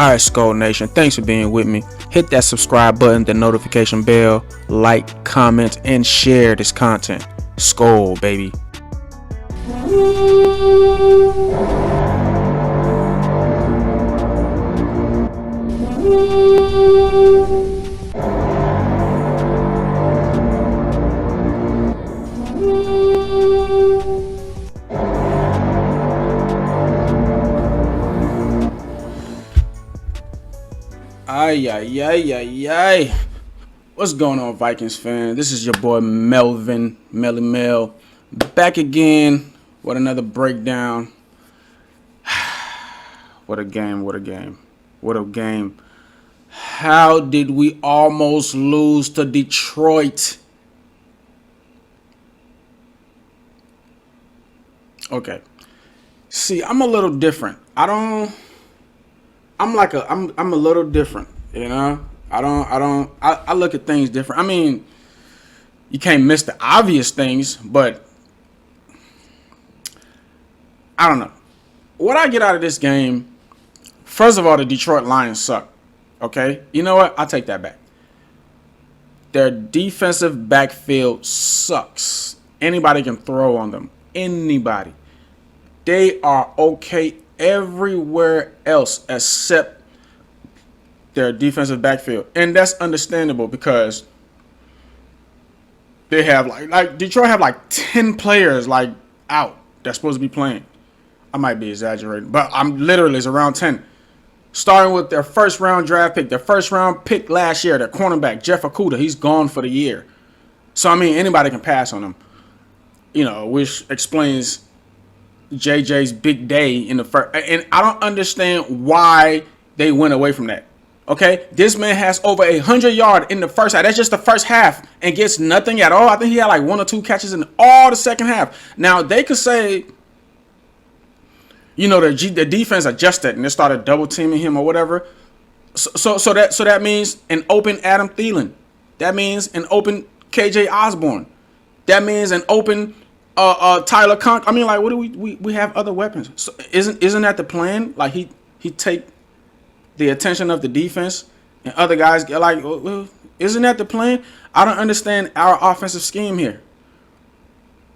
Alright, Skull Nation, thanks for being with me. Hit that subscribe button, the notification bell, like, comment, and share this content. Skull, baby. Ay. What's going on, Vikings fan? This is your boy Melvin, Melly Mel, back again with another breakdown. What a game. How did we almost lose to Detroit? Okay. See, I'm a little different. I'm a little different, you know? I look at things different. I mean, you can't miss the obvious things, but I don't know. What I get out of this game, first of all, the Detroit Lions suck. Okay? You know what? I'll take that back. Their defensive backfield sucks. Anybody can throw on them. Anybody. They are okay everywhere else except their defensive backfield. And that's understandable because they have like Detroit have like 10 players like out that's supposed to be playing. I might be exaggerating, but it's around 10. Starting with their first round pick last year, their cornerback, Jefferson, he's gone for the year. So I mean anybody can pass on him. You know, which explains JJ's big day in the first, and I don't understand why they went away from that. Okay, this man has over 100 yards in the first half. That's just the first half, and gets nothing at all. I think he had like 1 or 2 catches in all the second half. Now they could say, you know, the defense adjusted and they started double teaming him or whatever. So that means an open Adam Thielen. That means an open KJ Osborne. That means an open Tyler Conk. I mean, like, what do we have other weapons? So isn't that the plan? Like he take the attention of the defense and other guys get like, well, isn't that the plan? I don't understand our offensive scheme here.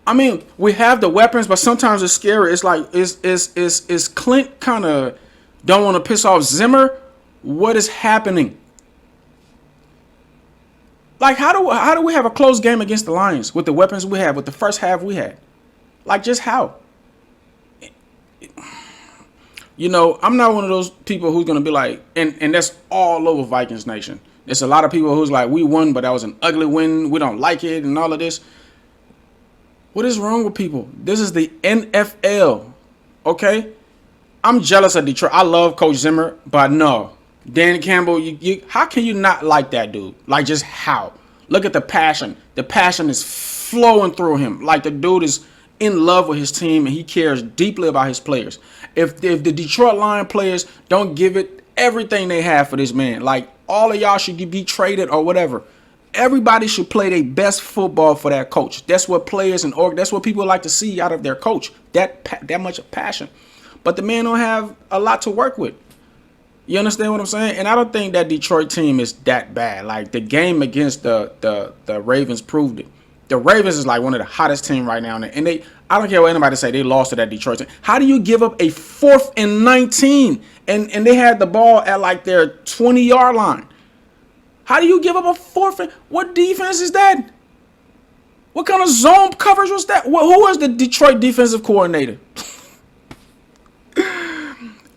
I mean, we have the weapons, but sometimes it's scary. It's like, is Clint kind of don't want to piss off Zimmer? What is happening? Like, how do we have a close game against the Lions with the weapons we have, with the first half we had? Like, just how? You know, I'm not one of those people who's going to be like, and that's all over Vikings Nation. There's a lot of people who's like, we won, but that was an ugly win. We don't like it and all of this. What is wrong with people? This is the NFL, okay? I'm jealous of Detroit. I love Coach Zimmer, but no. Dan Campbell, how can you not like that dude? Like, just how? Look at the passion. The passion is flowing through him. Like, the dude is in love with his team, and he cares deeply about his players. If the Detroit Lions players don't give it everything they have for this man, like, all of y'all should be traded or whatever. Everybody should play their best football for that coach. That's what players and that's what people like to see out of their coach. That much of passion. But the man don't have a lot to work with. You understand what I'm saying? And I don't think that Detroit team is that bad. Like, the game against the Ravens proved it. The Ravens is like one of the hottest teams right now. And I don't care what anybody say, they lost to that Detroit team. How do you give up a 4th and 19 and they had the ball at like their 20-yard line? How do you give up a 4th? What defense is that? What kind of zone coverage was that? Who is the Detroit defensive coordinator?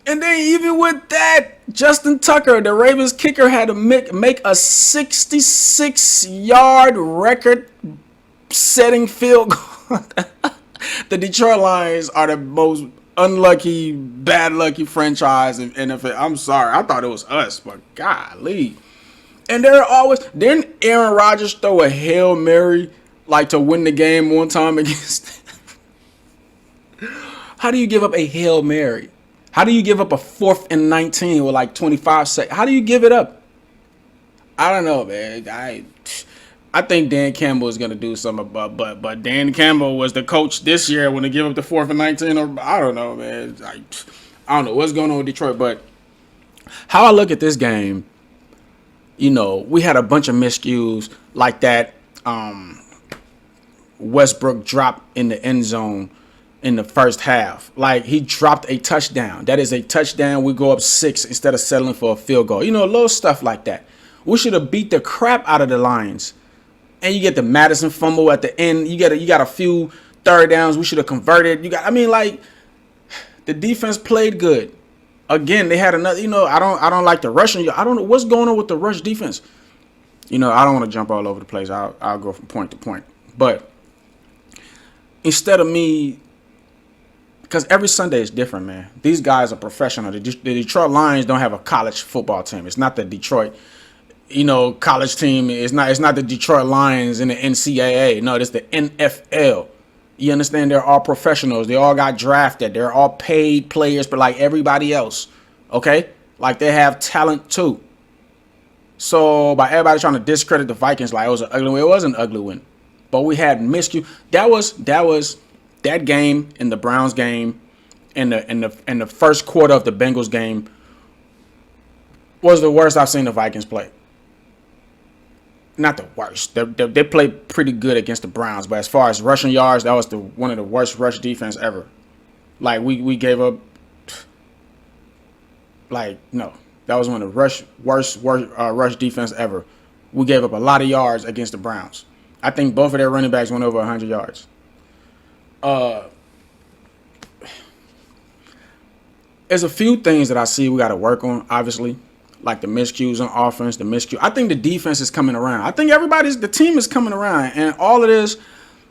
And then even with that, Justin Tucker, the Ravens kicker, had to make a 66-yard record-setting field goal. The Detroit Lions are the most unlucky, bad lucky franchise in NFL. I'm sorry. I thought it was us, but golly. And didn't Aaron Rodgers throw a Hail Mary like to win the game one time against them? How do you give up a Hail Mary? How do you give up a 4th and 19 with like 25 seconds? How do you give it up? I don't know, man. I think Dan Campbell is going to do something, but Dan Campbell was the coach this year when they give up the 4th and 19. Or I don't know, man. I don't know what's going on with Detroit, but How I look at this game, we had a bunch of miscues like that. Westbrook drop in the end zone in the first half. Like, he dropped a touchdown. That is a touchdown. We go up 6 instead of settling for a field goal. Little stuff like that. We should have beat the crap out of the Lions. And you get the Madison fumble at the end. You got a few third downs. We should have converted. The defense played good. Again, they had another. I don't like the rushing. I don't know what's going on with the rush defense. I don't want to jump all over the place. I'll go from point to point. But instead of me, because every Sunday is different, man. These guys are professional. The Detroit Lions don't have a college football team. It's not the Detroit, college team. It's not the Detroit Lions in the NCAA. No, it's the NFL. You understand? They're all professionals. They all got drafted. They're all paid players, but like everybody else. Okay? Like, they have talent too. So by everybody trying to discredit the Vikings like it was an ugly win, it was an ugly win. But we had miscue. That was that game and the Browns game and the first quarter of the Bengals game was the worst I've seen the Vikings play. Not the worst. They played pretty good against the Browns, but as far as rushing yards, that was one of the worst rush defense ever. Like, we gave up. Like, no, that was one of the worst rush defense ever. We gave up a lot of yards against the Browns. I think both of their running backs went over 100 yards. There's a few things that I see we got to work on, obviously. Like the miscues on offense, the miscue. I think the defense is coming around. I think the team is coming around. And all it is,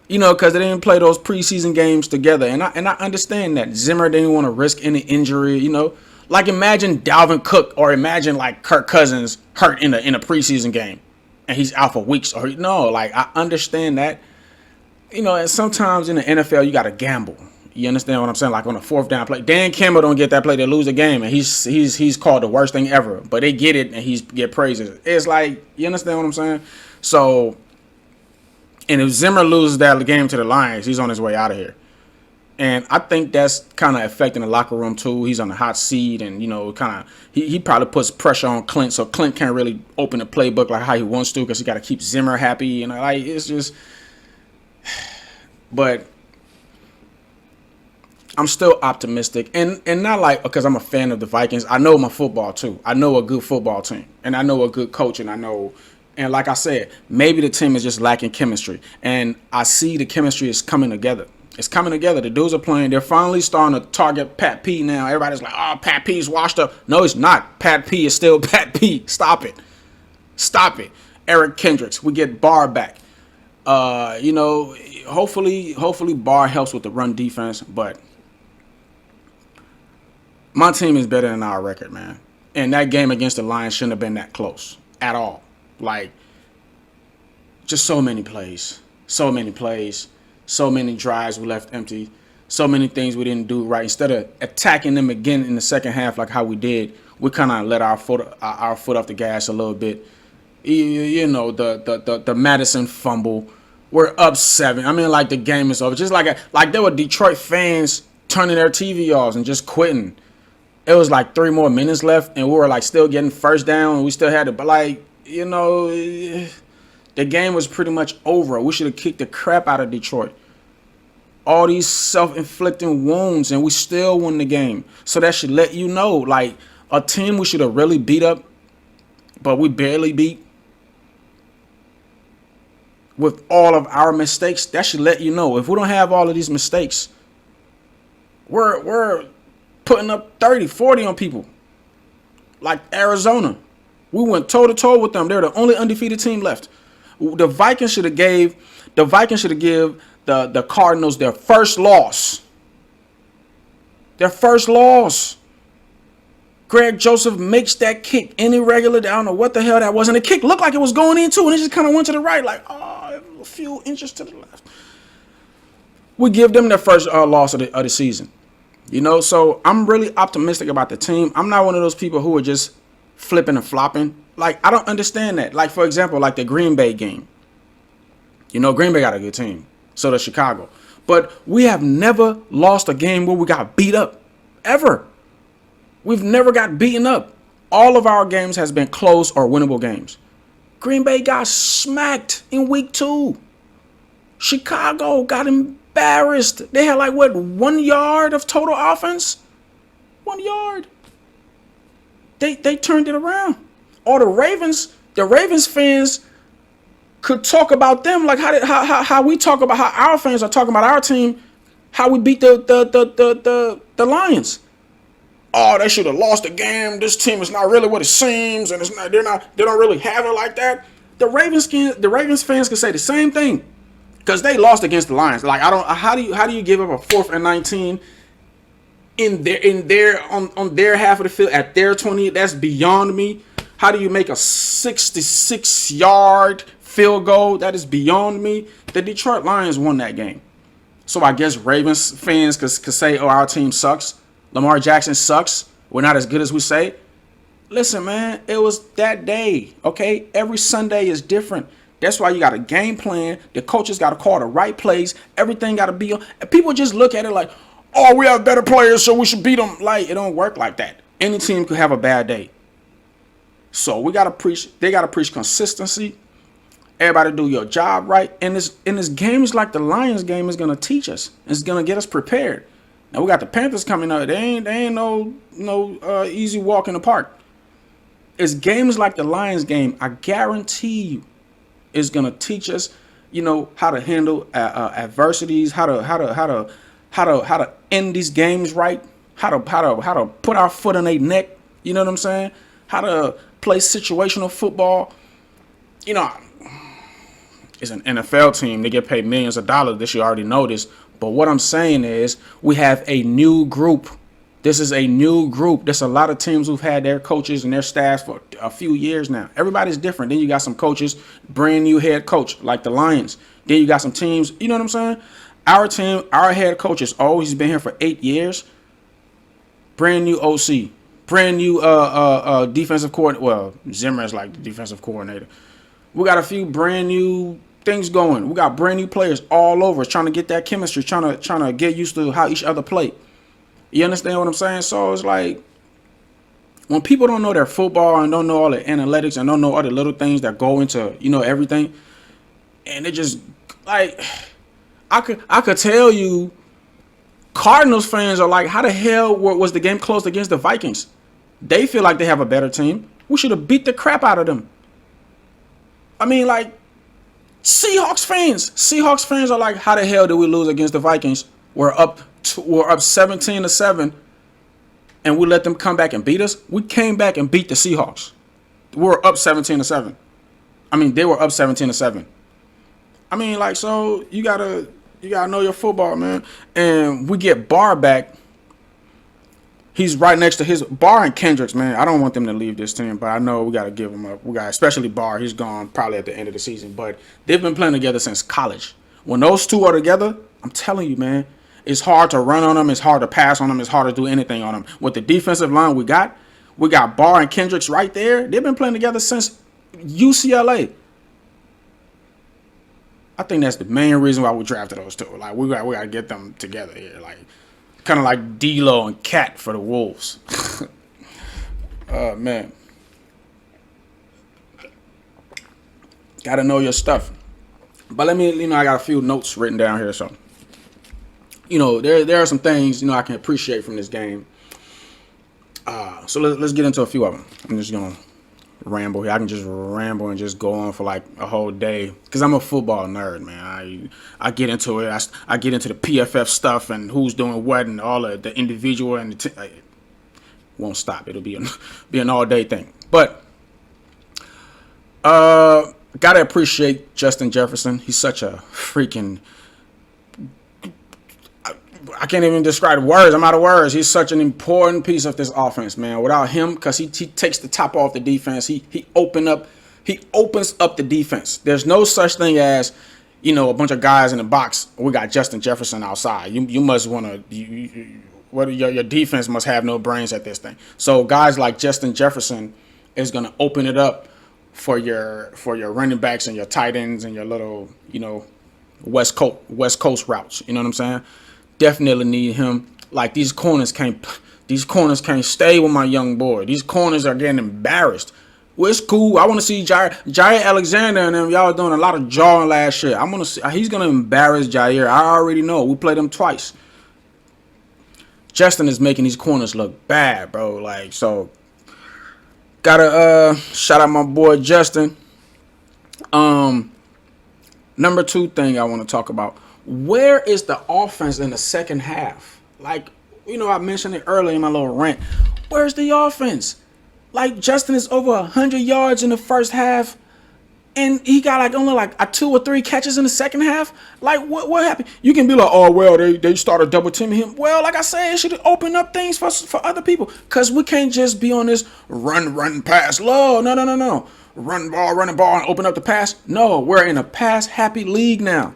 because they didn't play those preseason games together. And I understand that. Zimmer didn't want to risk any injury, Like, imagine Dalvin Cook or imagine, like, Kirk Cousins hurt in a preseason game. And he's out for weeks. I understand that. And sometimes in the NFL, you got to gamble. You understand what I'm saying? Like, on a fourth down play, Dan Campbell don't get that play, they lose the game, and he's called the worst thing ever. But they get it, and he's get praises. It's like, you understand what I'm saying? So, and if Zimmer loses that game to the Lions, he's on his way out of here. And I think that's kind of affecting the locker room too. He's on the hot seat, and he probably puts pressure on Clint, so Clint can't really open the playbook like how he wants to because he got to keep Zimmer happy. It's just. But I'm still optimistic, and not like because I'm a fan of the Vikings. I know my football too. I know a good football team, and I know a good coach, and like I said, maybe the team is just lacking chemistry, and I see the chemistry is coming together. It's coming together. The dudes are playing. They're finally starting to target Pat P now. Everybody's like, oh, Pat P's washed up. No, he's not. Pat P is still Pat P. Stop it. Eric Kendricks. We get Barr back. Hopefully Barr helps with the run defense, but my team is better than our record, man. And that game against the Lions shouldn't have been that close at all. Like, just so many plays, so many drives we left empty, so many things we didn't do right. Instead of attacking them again in the second half like how we did, we kind of let our foot off the gas a little bit. The Madison fumble. We're up 7. I mean, like, the game is over. Just like there were Detroit fans turning their TV off and just quitting. It was like 3 more minutes left, and we were like still getting first down, and we still had it. But the game was pretty much over. We should have kicked the crap out of Detroit. All these self-inflicting wounds, and we still won the game. So that should let you know, like, a team we should have really beat up, but we barely beat. With all of our mistakes, that should let you know. If we don't have all of these mistakes, we're putting up 30, 40 on people. Like Arizona. We went toe-to-toe with them. They're the only undefeated team left. The Vikings should have give the Cardinals their first loss. Greg Joseph makes that kick irregular. I don't know what the hell that was. And the kick looked like it was going in too, and it just kind of went to the right, like, a few inches to the left. We give them their first loss of the season. So I'm really optimistic about the team. I'm not one of those people who are just flipping and flopping. Like, I don't understand that. Like, for example, like the Green Bay game. Green Bay got a good team. So does Chicago. But we have never lost a game where we got beat up. Ever. We've never got beaten up. All of our games has been close or winnable games. Green Bay got smacked in week 2. Chicago got embarrassed. They had like, what, 1 yard of total offense? 1 yard. They turned it around. Or the Ravens fans could talk about them like how we talk about how our fans are talking about our team, how we beat the Lions. Oh, they should have lost the game. This team is not really what it seems, and they don't really have it like that. The Ravens fans could say the same thing because they lost against the Lions. Like, how do you give up a 4th and 19 on their half of the field at their 20? That's beyond me. How do you make a 66-yard field goal? That is beyond me. The Detroit Lions won that game. So I guess Ravens fans could say, oh, our team sucks. Lamar Jackson sucks. We're not as good as we say. Listen, man, it was that day, okay? Every Sunday is different. That's why you got a game plan. The coaches got to call the right plays. Everything got to be on. And people just look at it like, oh, we have better players, so we should beat them. Like, it don't work like that. Any team could have a bad day. So they got to preach consistency. Everybody do your job right. And this game is like the Lions game is going to teach us. It's going to get us prepared. Now we got the Panthers coming up. They ain't no easy walk in the park. It's games like the Lions game. I guarantee you, is gonna teach us, how to handle adversities, how to end these games right, how to put our foot on their neck. You know what I'm saying? How to play situational football. It's an NFL team. They get paid millions of dollars. This you already know this. But what I'm saying is we have a new group. This is a new group. There's a lot of teams who've had their coaches and their staffs for a few years now. Everybody's different. Then you got some coaches, brand new head coach like the Lions. Then you got some teams, you know what I'm saying? Our team, our head coach has always been here for 8 years. Brand new OC. Brand new defensive coordinator. Well, Zimmer is like the defensive coordinator. We got a few brand new things going. We got brand new players all over trying to get that chemistry, trying to get used to how each other play. You understand what I'm saying? So it's like when people don't know their football and don't know all the analytics and don't know all the little things that go into, everything, and they just like I could tell you Cardinals fans are like, how the hell was the game close against the Vikings? They feel like they have a better team. We should have beat the crap out of them. I mean, like, Seahawks fans are like, how the hell did we lose against the Vikings? We're up 17-7, and we let them come back and beat us. We came back and beat the Seahawks. We're up 17-7. I mean, they were up 17-7. I mean, like, so you gotta know your football, man. And we get Barr back. He's right next to Barr and Kendricks, man. I don't want them to leave this team, but I know we got to give them up. Especially Barr. He's gone probably at the end of the season, but they've been playing together since college. When those two are together, I'm telling you, man, it's hard to run on them. It's hard to pass on them. It's hard to do anything on them. With the defensive line we got Barr and Kendricks right there. They've been playing together since UCLA. I think that's the main reason why we drafted those two. Like, we got to get them together here. Like, kind of like D-Lo and Cat for the Wolves. Man. Got to know your stuff. But let me, I got a few notes written down here. So, there are some things, I can appreciate from this game. So let's get into a few of them. I'm just going to ramble here. I can just ramble and just go on for like a whole day because I'm a football nerd, man. I get into it. I get into the PFF stuff and who's doing what and all of the individual and won't stop. It'll be an all day thing. But gotta appreciate Justin Jefferson. He's such a freaking, I can't even describe words. I'm out of words. He's such an important piece of this offense, man. Without him, because he takes the top off the defense, he opens up the defense. There's no such thing as, a bunch of guys in the box. We got Justin Jefferson outside. You must want to. Your defense must have no brains at this thing. So guys like Justin Jefferson is going to open it up for your running backs and your tight ends and your little West Coast routes. You know what I'm saying? Definitely need him. Like, these corners can't These corners can't stay with my young boy. These corners are getting embarrassed. Well, it's cool. I want to see Jair Alexander and them. Y'all doing a lot of jawing last year. I'm gonna see. He's gonna embarrass Jair. I already know. We played him twice. Justin is making these corners look bad, bro. Like, so gotta shout out my boy Justin. Number 2 thing I want to talk about. Where is the offense in the second half? Like, I mentioned it earlier in my little rant. Where's the offense? Like, Justin is over 100 yards in the first half, and he got only 2 or 3 catches in the second half. Like, what happened? You can be like, oh, well, they started double teaming him. Well, like I said, it should open up things for other people, because we can't just be on this run, pass, low. No. Run ball, and open up the pass. No, we're in a pass-happy league now.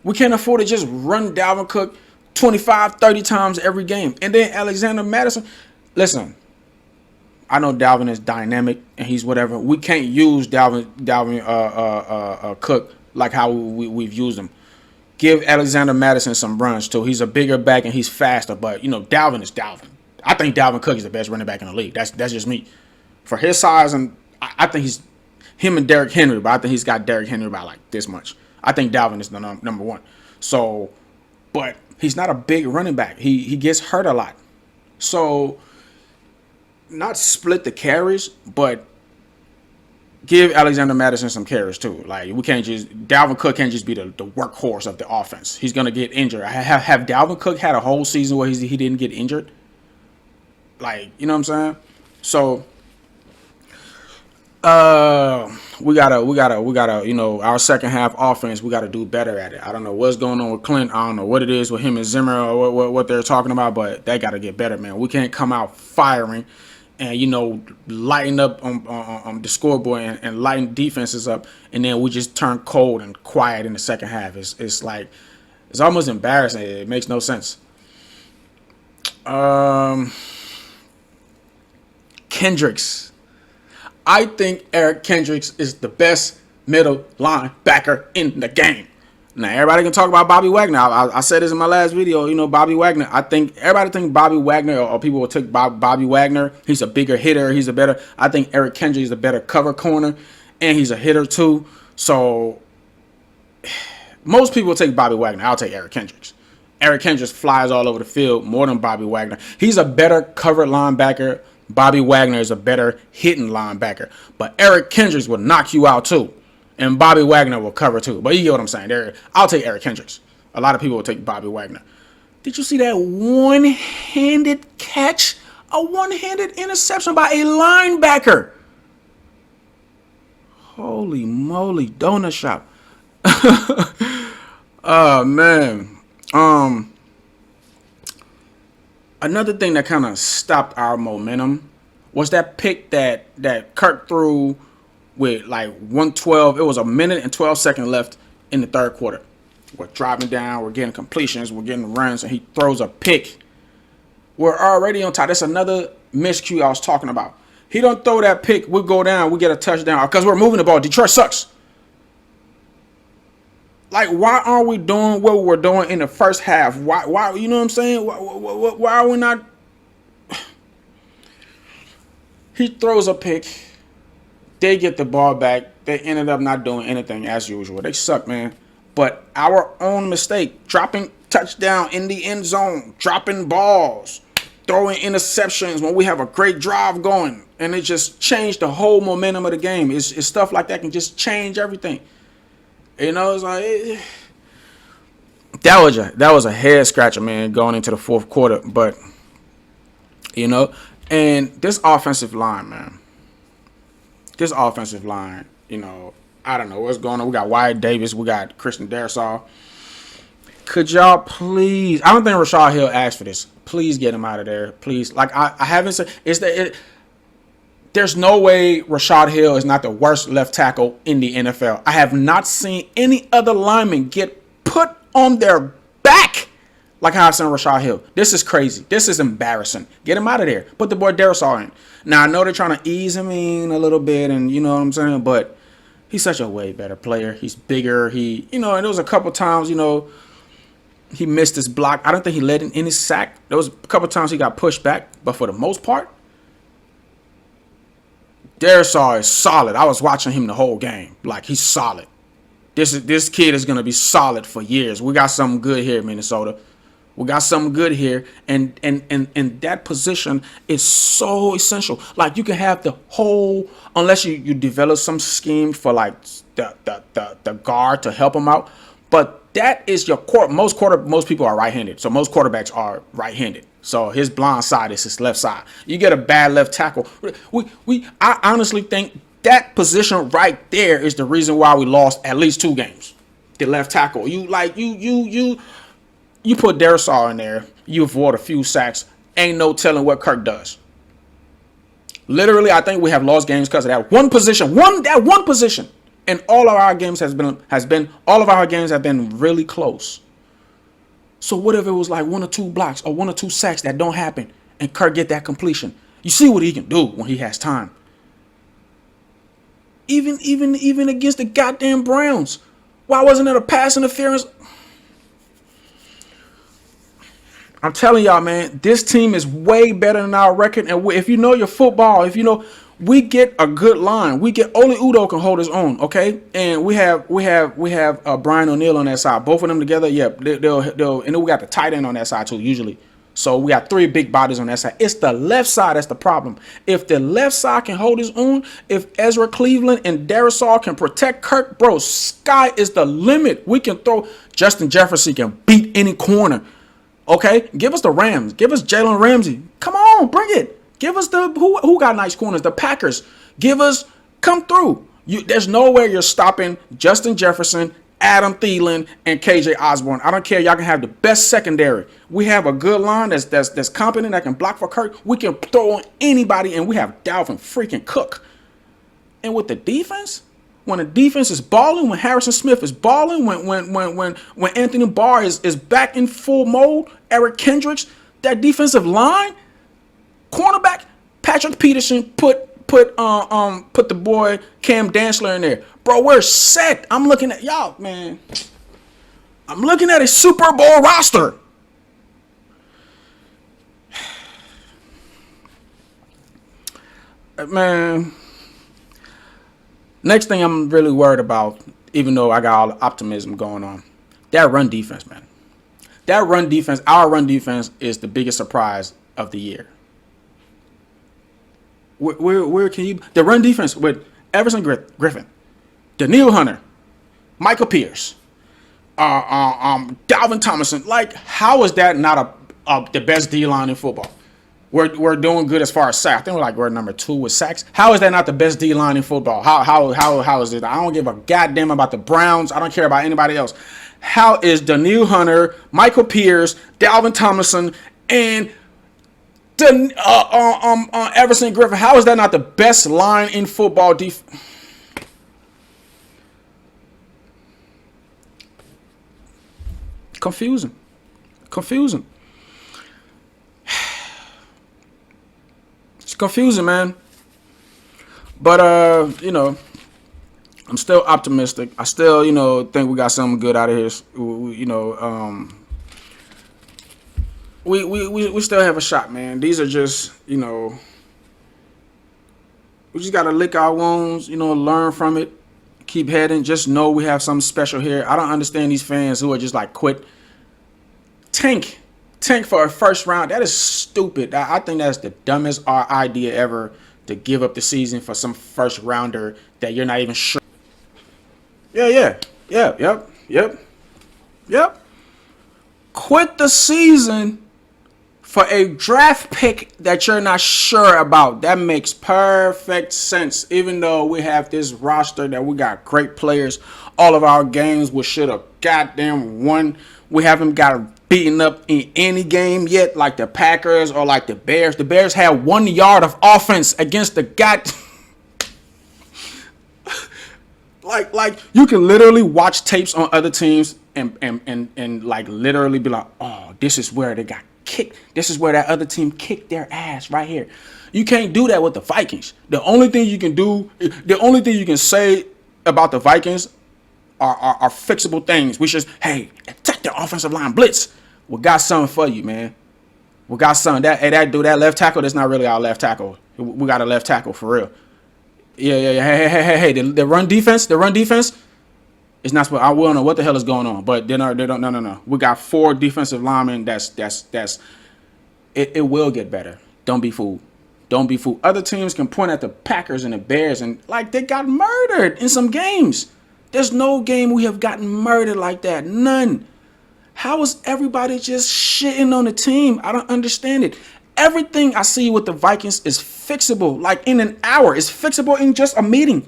We can't afford to just run Dalvin Cook 25, 30 times every game. And then Alexander Madison. Listen, I know Dalvin is dynamic and he's whatever. We can't use Dalvin Cook like how we've used him. Give Alexander Madison some runs too. He's a bigger back and he's faster, but Dalvin is Dalvin. I think Dalvin Cook is the best running back in the league. That's just me. For his size, and I think he's him and Derrick Henry, but I think he's got Derrick Henry by like this much. I think Dalvin is the number 1. So, but he's not a big running back. He gets hurt a lot. So, not split the carries, but give Alexander Madison some carries too. Like, Dalvin Cook can't just be the workhorse of the offense. He's gonna get injured. Have Dalvin Cook had a whole season where he didn't get injured? Like, you know what I'm saying? So, we gotta, our second half offense, we gotta do better at it. I don't know what's going on with Clint. I don't know what it is with him and Zimmer or what they're talking about, but they gotta get better, man. We can't come out firing and lighting up on the scoreboard and lighting defenses up, and then we just turn cold and quiet in the second half. It's like, it's almost embarrassing. It makes no sense. Kendricks. I think Eric Kendricks is the best middle linebacker in the game. Now, everybody can talk about Bobby Wagner. I said this in my last video. Bobby Wagner. I think everybody think Bobby Wagner, or people will take Bobby Wagner. He's a bigger hitter. I think Eric Kendricks is a better cover corner, and he's a hitter too. So, most people take Bobby Wagner. I'll take Eric Kendricks. Eric Kendricks flies all over the field more than Bobby Wagner. He's a better covered linebacker. Bobby Wagner is a better hitting linebacker. But Eric Kendricks will knock you out too. And Bobby Wagner will cover too. But you get what I'm saying. I'll take Eric Kendricks. A lot of people will take Bobby Wagner. Did you see that one-handed catch? A one-handed interception by a linebacker. Holy moly, donut shop. Oh, man. Another thing that kind of stopped our momentum was that pick that Kirk threw with like 112. It was 1minute and 12 seconds left in the third quarter. We're driving down. We're getting completions. We're getting runs. And he throws a pick. We're already on top. That's another miscue I was talking about. He don't throw that pick. We go down. We get a touchdown because we're moving the ball. Detroit sucks. Like, why aren't we doing what we're doing in the first half? Why? You know what I'm saying? Why are we not? He throws a pick. They get the ball back. They ended up not doing anything as usual. They suck, man. But our own mistake, dropping touchdown in the end zone, dropping balls, throwing interceptions when we have a great drive going, and it just changed the whole momentum of the game. It's stuff like that can just change everything. It's like that was a head scratcher, man, going into the fourth quarter. But and this offensive line, man, I don't know what's going on. We got Wyatt Davis, we got Christian Darrisaw. Could y'all please? I don't think Rashad Hill asked for this. Please get him out of there, please. Like I haven't said, there's no way Rashad Hill is not the worst left tackle in the NFL. I have not seen any other lineman get put on their back like how I've seen Rashad Hill. This is crazy. This is embarrassing. Get him out of there. Put the boy Darrisaw in. Now, I know they're trying to ease him in a little bit, and you know what I'm saying, but he's such a way better player. He's bigger. And there was a couple times, He missed his block. I don't think he led in any sack. There was a couple times he got pushed back, but for the most part, Darisaw is solid. I was watching him the whole game. Like, he's solid. This kid is gonna be solid for years. We got something good here, Minnesota. We got something good here, and that position is so essential. Like, you can have the whole, unless you develop some scheme for like the guard to help him out, but that is your core. Most people are right-handed, so most quarterbacks are right-handed. So his blind side is his left side. You get a bad left tackle. I honestly think that position right there is the reason why we lost at least 2 games. The left tackle. You put Darisaw in there, you avoid a few sacks. Ain't no telling what Kirk does. Literally, I think we have lost games because of that one position. That one position. And all of our games have been really close. So what if it was like 1 or 2 blocks or 1 or 2 sacks that don't happen and Kirk get that completion? You see what he can do when he has time. Even against the goddamn Browns. Why wasn't it a pass interference? I'm telling y'all, man, this team is way better than our record. And if you know your football, we get a good line. We get only Udo can hold his own, okay? And we have Brian O'Neill on that side. Both of them together, yeah, they'll and then we got the tight end on that side too, usually. So we got 3 big bodies on that side. It's the left side that's the problem. If the left side can hold his own, if Ezra Cleveland and Darisaw can protect Kirk, bro, sky is the limit. We can throw. Justin Jefferson can beat any corner. Okay, give us the Rams. Give us Jalen Ramsey. Come on, bring it. Give us the who got nice corners? The Packers. Come through. There's nowhere you're stopping Justin Jefferson, Adam Thielen, and KJ Osborne. I don't care. Y'all can have the best secondary. We have a good line that's competent, that can block for Kirk. We can throw on anybody, and we have Dalvin freaking Cook. And with the defense, when the defense is balling, when Harrison Smith is balling, when Anthony Barr is back in full mode, Eric Kendricks, that defensive line, cornerback, Patrick Peterson put the boy Cam Dantzler in there. Bro, we're set. I'm looking at y'all, man. I'm looking at a Super Bowl roster. Man. Next thing I'm really worried about, even though I got all the optimism going on, that run defense, man. That run defense, our run defense is the biggest surprise of the year. Where can you... The run defense with Everson Griffin, Daniil Hunter, Michael Pierce, Dalvin Tomlinson. Like, how is that not the best D-line in football? We're doing good as far as sacks. I think we're number 2 with sacks. How is that not the best D-line in football? How is it? I don't give a goddamn about the Browns. I don't care about anybody else. How is Daniil Hunter, Michael Pierce, Dalvin Tomlinson, and Everson Griffin? How is that not the best line in football? Confusing. It's confusing, man. But I'm still optimistic. I still, think we got something good out of here. We still have a shot, man. These are just, we just gotta lick our wounds, learn from it, keep heading. Just know we have something special here. I don't understand these fans who are just like quit. Tank for a first round. That is stupid. I think that's the dumbest idea ever, to give up the season for some first rounder that you're not even sure. Yep. Quit the season for a draft pick that you're not sure about. That makes perfect sense. Even though we have this roster that we got great players, all of our games we should have goddamn won. We haven't got beaten up in any game yet, like the Packers or like the Bears. The Bears had 1 yard of offense against the like you can literally watch tapes on other teams and like literally be like, oh, this is where they got kicked. This is where that other team kicked their ass right here. You can't do that with the Vikings. The only thing you can say about the Vikings are fixable things. We should, hey, attack their offensive line blitz. We got something for you, man. We got something. That dude, that left tackle, that's not really our left tackle. We got a left tackle for real. Yeah. Hey. The run defense, it's not. I don't know what the hell is going on, but they don't. No. We got 4 defensive linemen. It will get better. Don't be fooled. Other teams can point at the Packers and the Bears and like they got murdered in some games. There's no game we have gotten murdered like that. None. How is everybody just shitting on the team? I don't understand it. Everything I see with the Vikings is fixable. Like in an hour. It's fixable in just a meeting.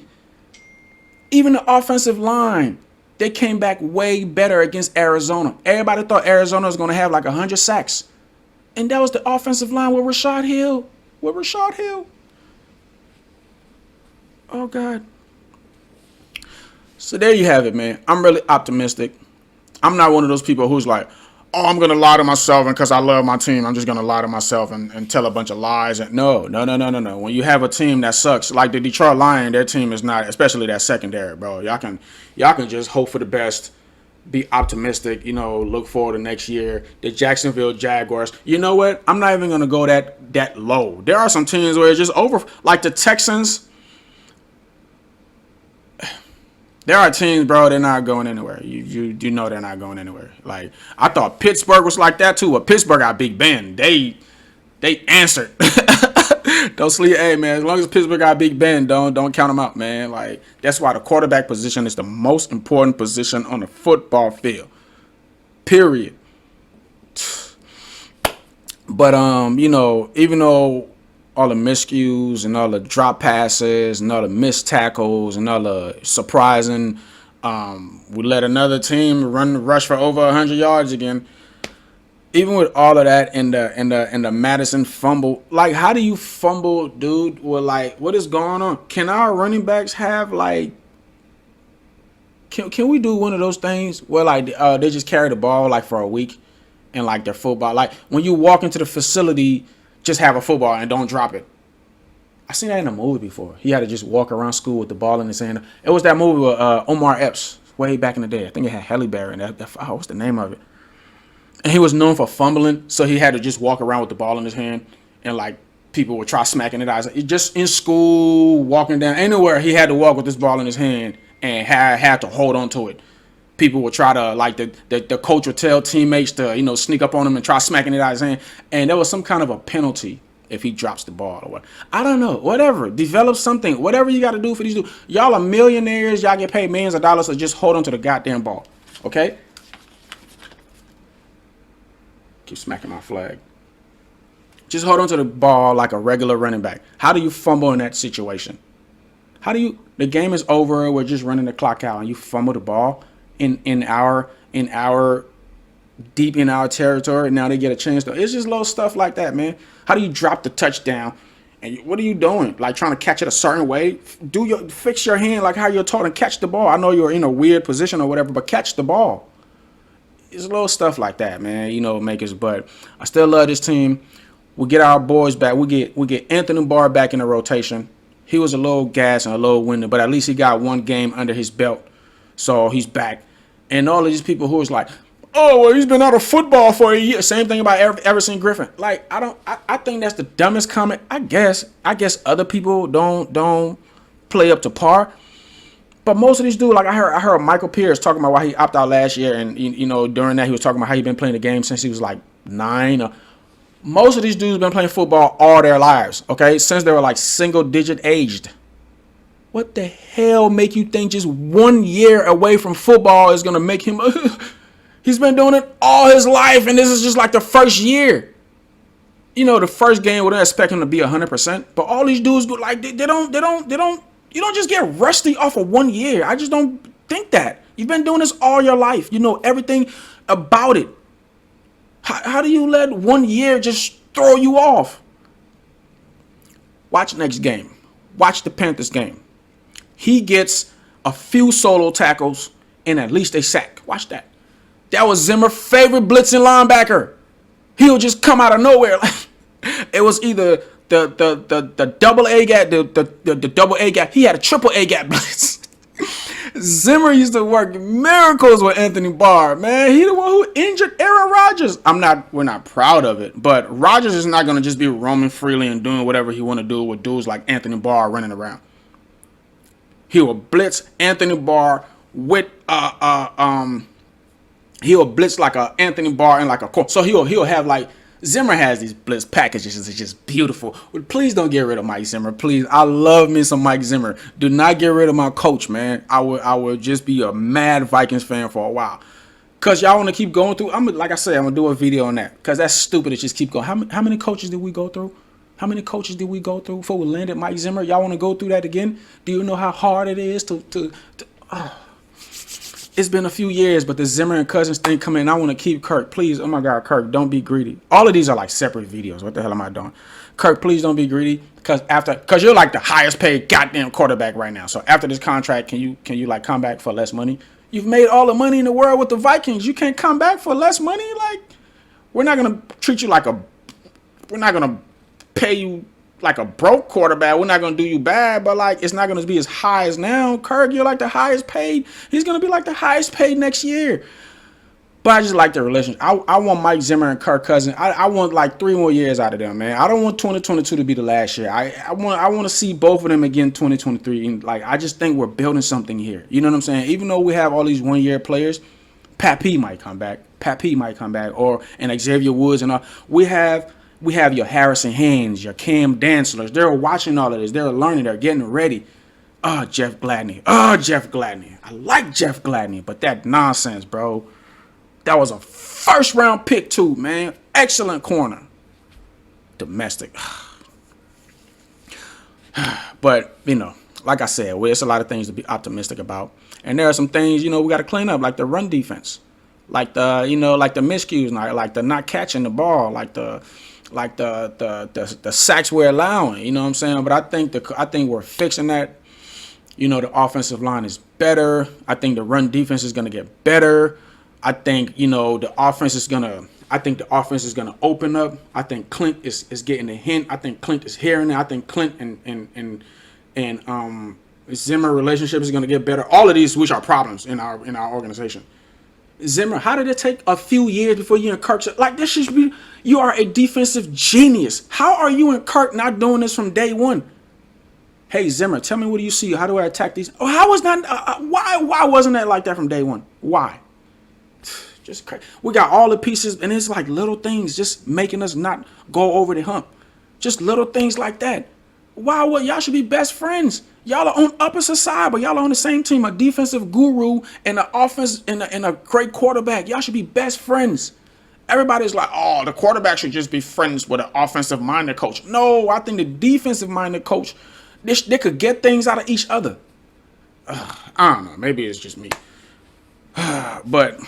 Even the offensive line. They came back way better against Arizona. Everybody thought Arizona was going to have like 100 sacks. And that was the offensive line with Rashad Hill. Oh, God. So there you have it, man. I'm really optimistic. I'm not one of those people who's like, oh, I'm going to lie to myself, and because I love my team, I'm just going to lie to myself and tell a bunch of lies. No. When you have a team that sucks, like the Detroit Lions, their team is not, especially that secondary, bro. Y'all can just hope for the best, be optimistic, look forward to next year. The Jacksonville Jaguars, you know what? I'm not even going to go that low. There are some teams where it's just over, like the Texans. There are teams, bro, they're not going anywhere. You know they're not going anywhere. Like, I thought Pittsburgh was like that too, but Pittsburgh got Big Ben. They answered. Don't sleep. Hey, man, as long as Pittsburgh got Big Ben, don't count them out, man. Like, that's why the quarterback position is the most important position on the football field. Period. But, even though all the miscues and all the drop passes and all the missed tackles and all the surprising, we let another team rush for over 100 yards again. Even with all of that and the Madison fumble, like, how do you fumble, dude? Well, like, what is going on? Can our running backs have like? Can we do one of those things where like they just carry the ball like for a week, and like their football, like when you walk into the facility, just have a football and don't drop it. I seen that in a movie before. He had to just walk around school with the ball in his hand. It was that movie with Omar Epps way back in the day. I think it had Halle Berry in that. What's the name of it? And he was known for fumbling, so he had to just walk around with the ball in his hand, and like people would try smacking it out. Just in school, walking down anywhere, he had to walk with this ball in his hand and had to hold on to it. People would try to, like, the coach would tell teammates to, sneak up on him and try smacking it out of his hand. And there was some kind of a penalty if he drops the ball or what. I don't know. Whatever. Develop something. Whatever you got to do for these dudes. Y'all are millionaires. Y'all get paid millions of dollars to just hold on to the goddamn ball. Okay? Keep smacking my flag. Just hold on to the ball like a regular running back. How do you fumble in that situation? The game is over. We're just running the clock out and you fumble the ball in our deep in our territory. Now they get a chance to. It's just little stuff like that, man. How do you drop the touchdown? And what are you doing? Like trying to catch it a certain way? Fix your hand like how you're taught and catch the ball. I know you're in a weird position or whatever, but catch the ball. It's little stuff like that, man. Make us. But I still love this team. We get our boys back. We get Anthony Barr back in the rotation. He was a little gas and a little winded, but at least he got one game under his belt, so he's back. And all of these people who was like, oh, well, he's been out of football for a year. Same thing about Everson Griffin. Like, I think that's the dumbest comment. I guess other people don't play up to par. But most of these dudes, like I heard Michael Pierce talking about why he opted out last year, and during that he was talking about how he been playing the game since he was like 9. Most of these dudes been playing football all their lives, okay, since they were like single digit aged. What the hell make you think just 1 year away from football is gonna make him? He's been doing it all his life, and this is just like the first year. The first game we don't expect him to be 100%, but all these dudes go like they don't. You don't just get rusty off of 1 year. I just don't think that. You've been doing this all your life. You know everything about it. How do you let 1 year just throw you off? Watch next game. Watch the Panthers game. He gets a few solo tackles and at least a sack. Watch that. That was Zimmer's favorite blitzing linebacker. He'll just come out of nowhere. It was either the double A gap, the double A gap. He had a triple A gap blitz. Zimmer used to work miracles with Anthony Barr, man. He the one who injured Aaron Rodgers. We're not proud of it, but Rodgers is not gonna just be roaming freely and doing whatever he want to do with dudes like Anthony Barr running around. He will blitz Anthony Barr with he'll blitz like a Anthony Barr and like a so he'll have like Zimmer has these blitz packages. It's just beautiful. Please don't get rid of Mike Zimmer. Please, I love me some Mike Zimmer. Do not get rid of my coach, man. I would just be a mad Vikings fan for a while. Cause y'all want to keep going through. Like I said, I'm gonna do a video on that. Cause that's stupid to just keep going. How many coaches did we go through? How many coaches did we go through before we landed Mike Zimmer? Y'all want to go through that again? Do you know how hard it is to It's been a few years, but the Zimmer and Cousins thing coming in. I want to keep Kirk. Please, oh my God, Kirk, don't be greedy. All of these are like separate videos. What the hell am I doing? Kirk, please don't be greedy. Because you're like the highest paid goddamn quarterback right now. So after this contract, can you like come back for less money? You've made all the money in the world with the Vikings. You can't come back for less money? Like, we're not going to treat you like we're not going to pay you like a broke quarterback. We're not going to do you bad, but like it's not going to be as high as now. Kirk, you're like the highest paid. He's going to be like the highest paid next year. But I just like the relationship. I want Mike Zimmer and Kirk Cousins. I want like 3 more years out of them, man. I don't want 2022 to be the last year. I want to see both of them again 2023. And like I just think we're building something here. You know what I'm saying? Even though we have all these 1-year players, Pat P might come back. And Xavier Woods and all. We have your Harrison Haynes, your Cam Dantzlers. They're watching all of this. They're learning. They're getting ready. Jeff Gladney. I like Jeff Gladney, but that nonsense, bro. That was a first-round pick, too, man. Excellent corner. Domestic. But, like I said, there's a lot of things to be optimistic about. And there are some things, we got to clean up, like the run defense. Like the miscues, like the not catching the ball, like the sacks we're allowing, you know what I'm saying? But I think we're fixing that. The offensive line is better. I think the run defense is gonna get better. I think the offense is gonna open up. I think Clint is getting the hint. I think Clint is hearing it. I think Clint and Zimmer relationship is gonna get better. All of these, which are problems in our organization. Zimmer, how did it take a few years before you and Kirk like this? You are a defensive genius. How are you and Kirk not doing this from day one? Hey Zimmer, tell me, what do you see? How do I attack these? Oh, how was that? Why wasn't that like that from day one? Why? Just crazy. We got all the pieces, and it's like little things just making us not go over the hump. Just little things like that. Why? What? Y'all should be best friends. Y'all are on opposite side, but y'all are on the same team. A defensive guru and an offense and a great quarterback. Y'all should be best friends. Everybody's like, oh, the quarterback should just be friends with an offensive-minded coach. No, I think the defensive-minded coach, they could get things out of each other. I don't know. Maybe it's just me. But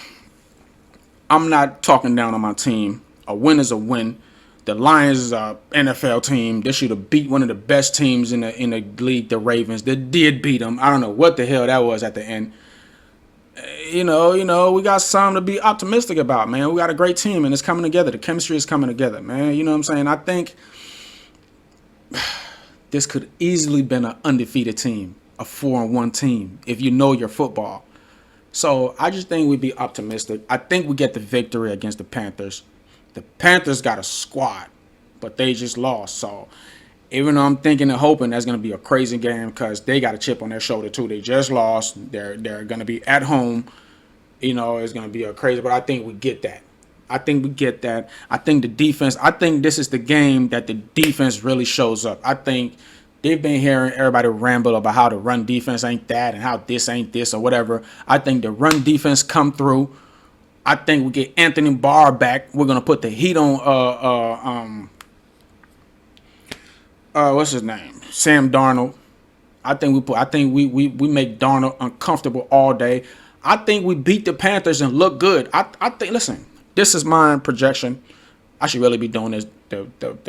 I'm not talking down on my team. A win is a win. The Lions is an NFL team. They should have beat one of the best teams in the league, the Ravens. They did beat them. I don't know what the hell that was at the end. We got something to be optimistic about, man. We got a great team, and it's coming together. The chemistry is coming together, man. You know what I'm saying? I think this could easily been an undefeated team, a 4-1 team, if you know your football. So I just think we'd be optimistic. I think we get the victory against the Panthers. The Panthers got a squad, but they just lost. So even though I'm thinking and hoping that's going to be a crazy game because they got a chip on their shoulder too. They just lost. They're going to be at home. It's going to be a crazy. But I think we get that. I think the defense. I think this is the game that the defense really shows up. I think they've been hearing everybody ramble about how the run defense ain't that and how this ain't this or whatever. I think the run defense come through. I think we get Anthony Barr back. We're gonna put the heat on what's his name? Sam Darnold. I think we make Darnold uncomfortable all day. I think we beat the Panthers and look good. I think, listen, this is my projection. I should really be doing this the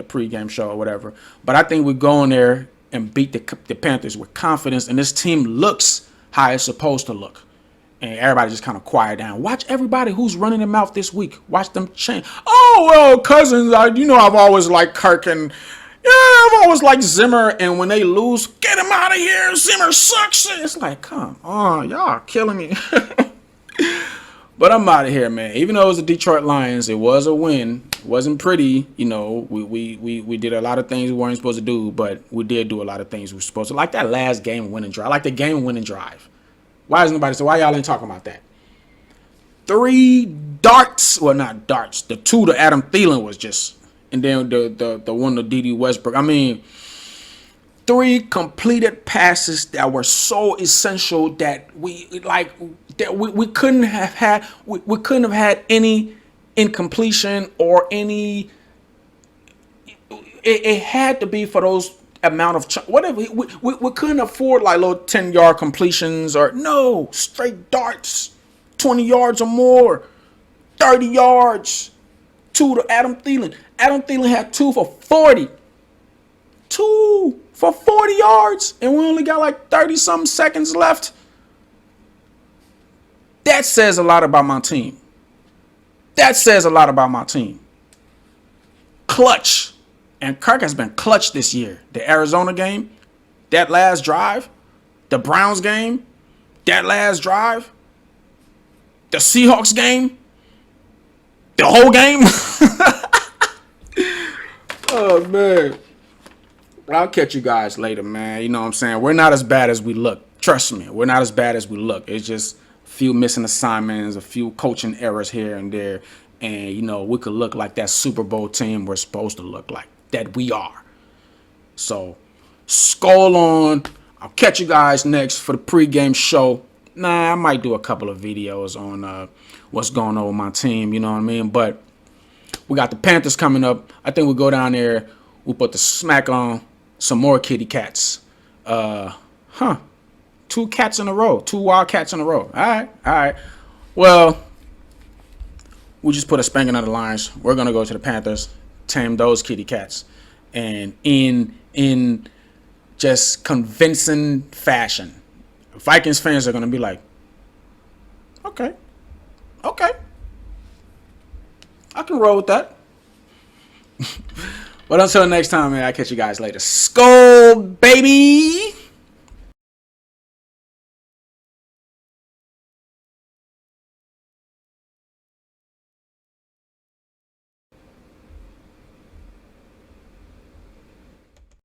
pregame show or whatever. But I think we go in there and beat the Panthers with confidence, and this team looks how it's supposed to look. And everybody just kind of quiet down. Watch everybody who's running their mouth this week. Watch them change. Oh, well, Cousins, I've always liked Kirk, and I've always liked Zimmer. And when they lose, get him out of here. Zimmer sucks. It's like, come on, y'all killing me. But I'm out of here, man. Even though it was the Detroit Lions, it was a win. It wasn't pretty. You know, we did a lot of things we weren't supposed to do, but we did do a lot of things we were supposed to. Like that last game winning drive. Like the game winning drive. Why is nobody so why y'all ain't talking about that? 3 darts. Well, not darts. The 2 to Adam Thielen was just, and then the one to D.D. Westbrook. I mean, 3 completed passes that were so essential that we couldn't have had any incompletion or any. It had to be for those amount of whatever. We couldn't afford like little 10-yard completions or no straight darts, 20 yards or more, 30 yards. 2 to Adam Thielen. Adam Thielen had 2 for 40. 2 for 40 yards, and we only got like 30-something seconds left. That says a lot about my team. That says a lot about my team. Clutch. And Kirk has been clutch this year. The Arizona game, that last drive, the Browns game, that last drive, the Seahawks game, the whole game. Oh, man. I'll catch you guys later, man. You know what I'm saying? We're not as bad as we look. Trust me, we're not as bad as we look. It's just a few missing assignments, a few coaching errors here and there. And, you know, we could look like that Super Bowl team we're supposed to look like. That we are. So, skull on. I'll catch you guys next for the pregame show. Nah, I might do a couple of videos on what's going on with my team. You know what I mean? But we got the Panthers coming up. I think we'll go down there. We'll put the smack on some more kitty cats. 2 cats in a row. 2 wild cats in a row. All right. Well, we just put a spanking on the Lions. We're going to go to the Panthers, tame those kitty cats. And in just convincing fashion, Vikings fans are going to be like, okay. I can roll with that. But until next time, man, I'll catch you guys later. Skull, baby!